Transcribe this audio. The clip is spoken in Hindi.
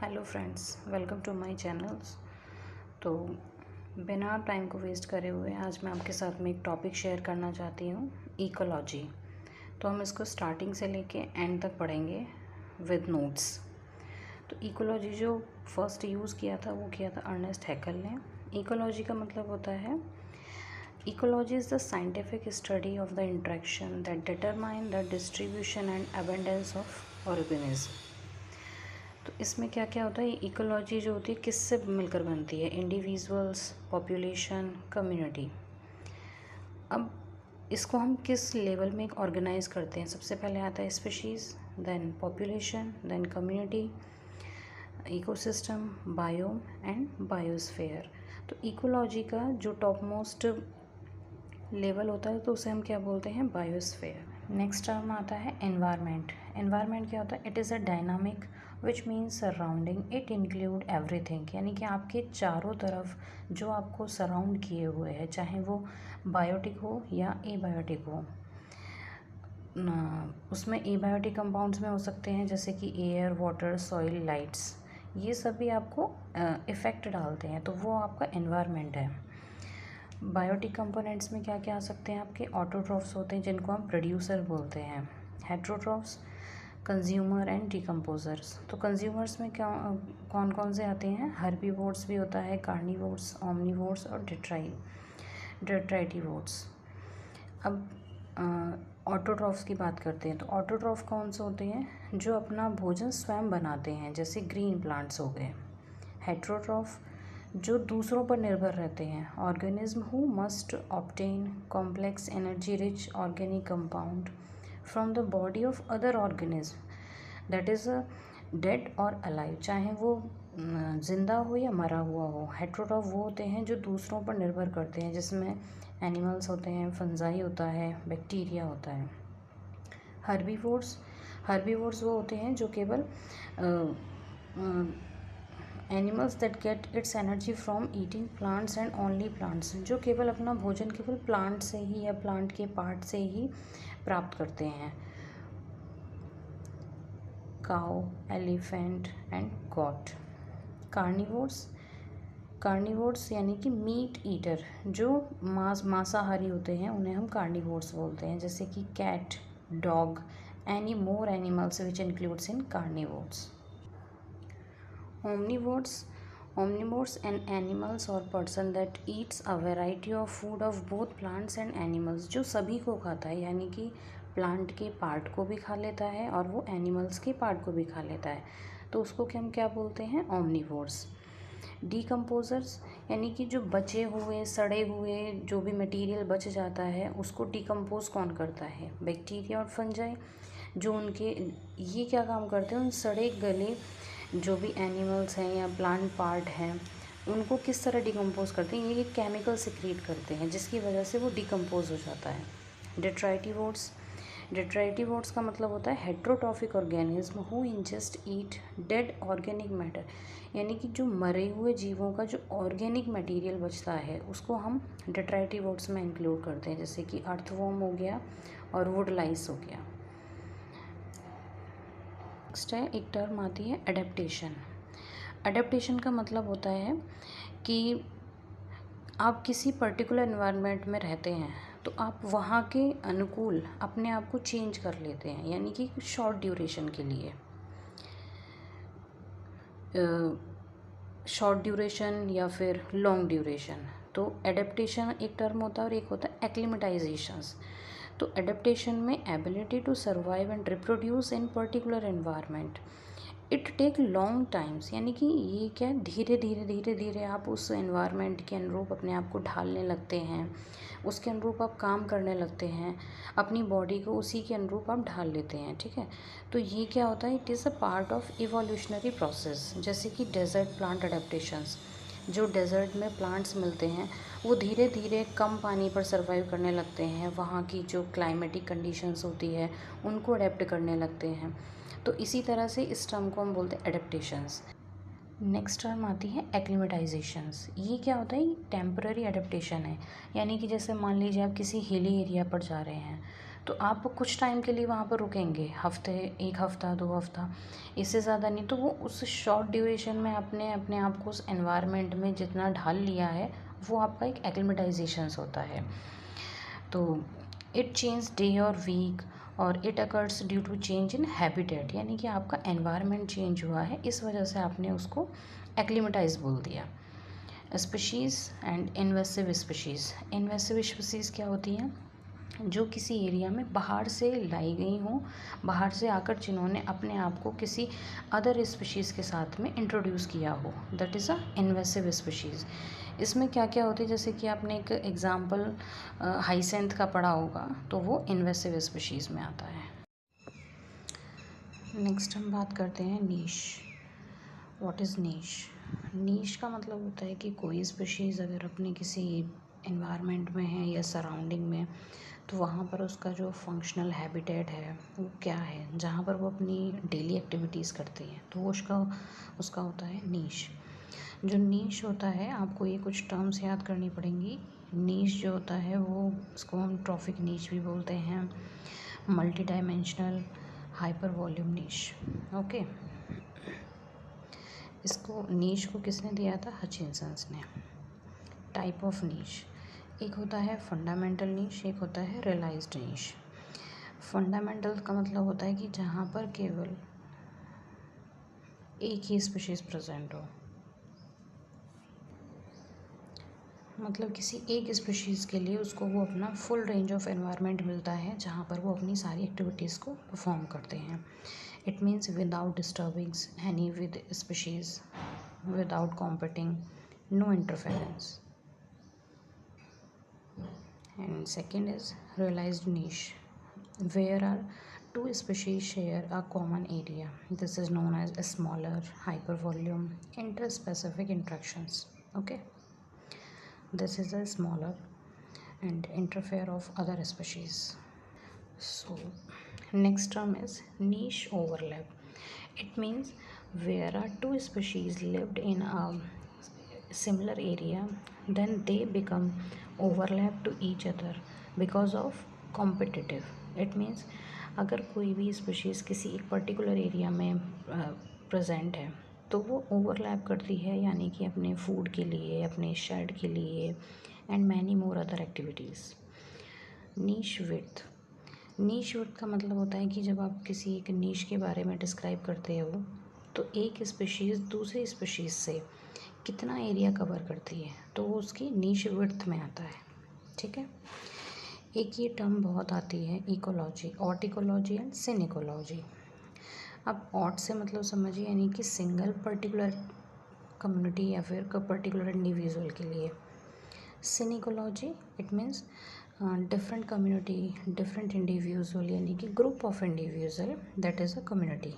Hello friends, welcome to my channels. तो बिना टाइम को वेस्ट करे हुए आज मैं आपके साथ में एक टॉपिक शेयर करना चाहती हूँ, इकोलॉजी। तो हम इसको स्टार्टिंग से लेके एंड तक पढ़ेंगे विद नोट्स। तो इकोलॉजी जो फर्स्ट यूज़ किया था वो किया था अर्नेस्ट हैकेल ने। इकोलॉजी का मतलब होता है ecology is the scientific study of the interaction that determine the distribution and abundance of organism. तो इसमें क्या क्या होता है, इकोलॉजी जो होती है किससे मिलकर बनती है, इंडिविजुअल्स, पॉपुलेशन, कम्युनिटी। अब इसको हम किस लेवल में ऑर्गेनाइज करते हैं, सबसे पहले आता है species, then population, then community, ecosystem, biome and biosphere. तो इकोलॉजी का जो टॉप मोस्ट लेवल होता है तो उसे हम क्या बोलते हैं, बायोस्फीयर। नेक्स्ट टर्म आता है एनवायरनमेंट। एनवायरनमेंट क्या होता है, it is a dynamic which means surrounding, it include everything. यानी कि आपके चारों तरफ जो आपको सराउंड किए हुए हैं, चाहे वो बायोटिक हो या एबायोटिक हो। उसमें एबायोटिक कंपाउंड्स में हो सकते हैं जैसे कि एयर, वाटर, सॉइल, लाइट्स, ये सभी आपको इफ़ेक्ट डालते हैं, तो वो आपका एनवायरनमेंट है। बायोटिक कंपोनेंट्स में क्या क्या आ सकते हैं, आपके ऑटोट्रॉफ्स होते हैं जिनको हम प्रोड्यूसर बोलते हैं, हेट्रोट्रॉफ्स, कंज्यूमर एंड डिकम्पोजर्स। तो कंज्यूमर्स में क्या कौन कौन से आते हैं, हर्बीवोर्स भी होता है, कार्निवोर्स, ओमनिवोर्स और डेट्राइटिवोर्स। अब ऑटोट्रॉफ्स की बात करते हैं। तो ऑटोट्रॉफ कौन से होते हैं, जो अपना भोजन स्वयं बनाते हैं, जैसे ग्रीन प्लांट्स हो गए। हेट्रोट्रॉफ जो दूसरों पर निर्भर रहते हैं, organism who must obtain complex energy rich organic compound from the body of other organism that is dead और अलाइव, चाहे वो जिंदा हो या मरा हुआ हो। हेट्रोट्रॉफ वो होते हैं जो दूसरों पर निर्भर करते हैं, जिसमें एनिमल्स होते हैं, फंजाई होता है, बैक्टीरिया होता है। हर्बीवोर्स वो होते हैं जो केवल animals that get it's energy from eating plants and only plants, जो केवल अपना भोजन केवल प्लांट से ही या प्लांट के पार्ट से ही प्राप्त करते हैं। Cow, elephant and got. Carnivores यानी कि मीट ईटर, जो मांसाहारी होते हैं, उन्हें हम कार्निवोर्स बोलते हैं, जैसे कि cat, dog, any more animals which includes in carnivores. Omnivores and animals or person that eats a variety of food of both plants and animals, जो सभी को खाता है, यानी कि प्लांट के पार्ट को भी खा लेता है और वो एनिमल्स के पार्ट को भी खा लेता है, तो उसको हम क्या बोलते हैं, ओमनिवोर्स। डिकम्पोजर्स यानी कि जो बचे हुए सड़े हुए जो भी मटेरियल बच जाता है उसको डिकम्पोज कौन करता है, बैक्टीरिया और फंजाई, जो उनके ये क्या काम करते हैं, उन सड़े गले जो भी एनिमल्स हैं या प्लांट पार्ट हैं उनको किस तरह डिकम्पोज करते हैं, ये केमिकल सिक्रीट करते हैं जिसकी वजह से वो डिकम्पोज हो जाता है। डेट्राइटिवोर्स का मतलब होता है heterotrophic organism who ingest eat dead organic matter, यानी कि जो मरे हुए जीवों का जो ऑर्गेनिक मटेरियल बचता है उसको हम डेट्राइटिवोर्स में इंक्लूड करते हैं, जैसे कि अर्थवॉर्म हो गया और वुड लाइस हो गया। नेक्स्ट है, एक टर्म आती है एडेप्टेशन। एडेप्टेशन का मतलब होता है कि आप किसी पर्टिकुलर एनवायरनमेंट में रहते हैं तो आप वहाँ के अनुकूल अपने आप को चेंज कर लेते हैं, यानी कि शॉर्ट ड्यूरेशन के लिए। शॉर्ट ड्यूरेशन या फिर लॉन्ग ड्यूरेशन। तो एडेप्टेशन एक टर्म होता है और एक होता है एक्लिमेटाइजेशंस। तो एडेप्टेशन में ability to survive and reproduce in particular environment, it take long times, यानी कि ये क्या धीरे धीरे आप उस एनवायरनमेंट के अनुरूप अपने आप को ढालने लगते हैं, उसके अनुरूप आप काम करने लगते हैं, अपनी बॉडी को उसी के अनुरूप आप ढाल लेते हैं, ठीक है। तो ये क्या होता है, it is a part of evolutionary process. जैसे कि डेजर्ट प्लांट अडेप्टेशंस, जो डेजर्ट में प्लांट्स मिलते हैं वो धीरे धीरे कम पानी पर सर्वाइव करने लगते हैं, वहाँ की जो क्लाइमेटिक कंडीशंस होती है उनको अडेप्ट करने लगते हैं। तो इसी तरह से इस टर्म को हम बोलते हैं एडेप्टेशंस। नेक्स्ट टर्म आती है एक्लिमेटाइजेशंस। ये क्या होता है, टेम्पररी एडेप्टेशन है, यानी कि जैसे मान लीजिए आप किसी हिली एरिया पर जा रहे हैं तो आप कुछ टाइम के लिए वहाँ पर रुकेंगे, हफ्ते, 1 हफ्ता, 2 हफ्ता, इससे ज़्यादा नहीं। तो वो उस शॉर्ट ड्यूरेशन में अपने अपने आप को उस एनवायरनमेंट में जितना ढाल लिया है, वो आपका एक एक्लिमेटाइजेशंस होता है। तो इट चेंज डे और वीक, और it occurs due to change in habitat, यानी कि आपका एनवायरनमेंट चेंज हुआ है, इस वजह से आपने उसको एक्लिमेटाइज बोल दिया। Species and invasive species. Invasive species क्या होती हैं? जो किसी एरिया में बाहर से लाई गई हों, बाहर से आकर जिन्होंने अपने आप को किसी अदर स्पीशीज़ के साथ में इंट्रोड्यूस किया हो, that is a invasive species. इसमें क्या क्या होती है, जैसे कि आपने एक एग्जांपल हाइसेंथ का पढ़ा होगा, तो वो इन्वेसिव स्पीशीज़ में आता है। नेक्स्ट हम बात करते हैं नीश। व्हाट इज़ नीश? नीश का मतलब होता है कि कोई स्पीशीज़ अगर अपने किसी एनवायरनमेंट में है या सराउंडिंग में, तो वहाँ पर उसका जो फंक्शनल हैबिटेट है वो क्या है, जहाँ पर वो अपनी डेली एक्टिविटीज़ करती हैं, तो वो उसका होता है नीश। जो नीश होता है, आपको ये कुछ टर्म्स याद करनी पड़ेंगी। नीश जो होता है वो, उसको हम ट्रॉफिक नीश भी बोलते हैं, मल्टी डायमेंशनल, हाइपर वॉल्यूम नीश। ओके, इसको नीश को किसने दिया था? हचिंसन्स ने। टाइप ऑफ नीश, एक होता है फंडामेंटल नीश, एक होता है रियलाइज्ड नीश। फंडामेंटल का मतलब होता है कि जहाँ पर केवल एक ही स्पीशीज़ प्रेजेंट हो, मतलब किसी एक स्पीशीज़ के लिए उसको वो अपना फुल रेंज ऑफ एनवायरनमेंट मिलता है, जहाँ पर वो अपनी सारी एक्टिविटीज़ को परफॉर्म करते हैं। It means without disturbings any with species, without competing, no interference. And second is realized niche, where are two species share a common area. This is known as a smaller hypervolume interspecific interactions. Okay, this is a smaller and interfere of other species. So next term is niche overlap. It means where are two species lived in a similar area, then they become overlap to each other because of competitive. It means अगर कोई भी स्पीशीज़ किसी एक पर्टिकुलर एरिया में प्रेजेंट है, तो वो ओवरलैप करती है, यानी कि अपने फूड के लिए, अपने शेड के लिए, and many more other activities. Niche width. Niche width का मतलब होता है कि जब आप किसी एक नीश के बारे में डिस्क्राइब करते हो, तो एक स्पीशीज़ दूसरी स्पीशीज़ से कितना एरिया कवर करती है, तो वो उसकी नीश विड्थ में आता है। ठीक है, एक ये टर्म बहुत आती है, इकोलॉजी, ऑटिकोलॉजी एंड सिनिकोलॉजी। अब ऑट से मतलब समझिए, यानी कि सिंगल पर्टिकुलर कम्युनिटी या फिर पर्टिकुलर इंडिविजुअल के लिए। Synecology, it means different community, different individual, यानी कि group of individual, that is a community.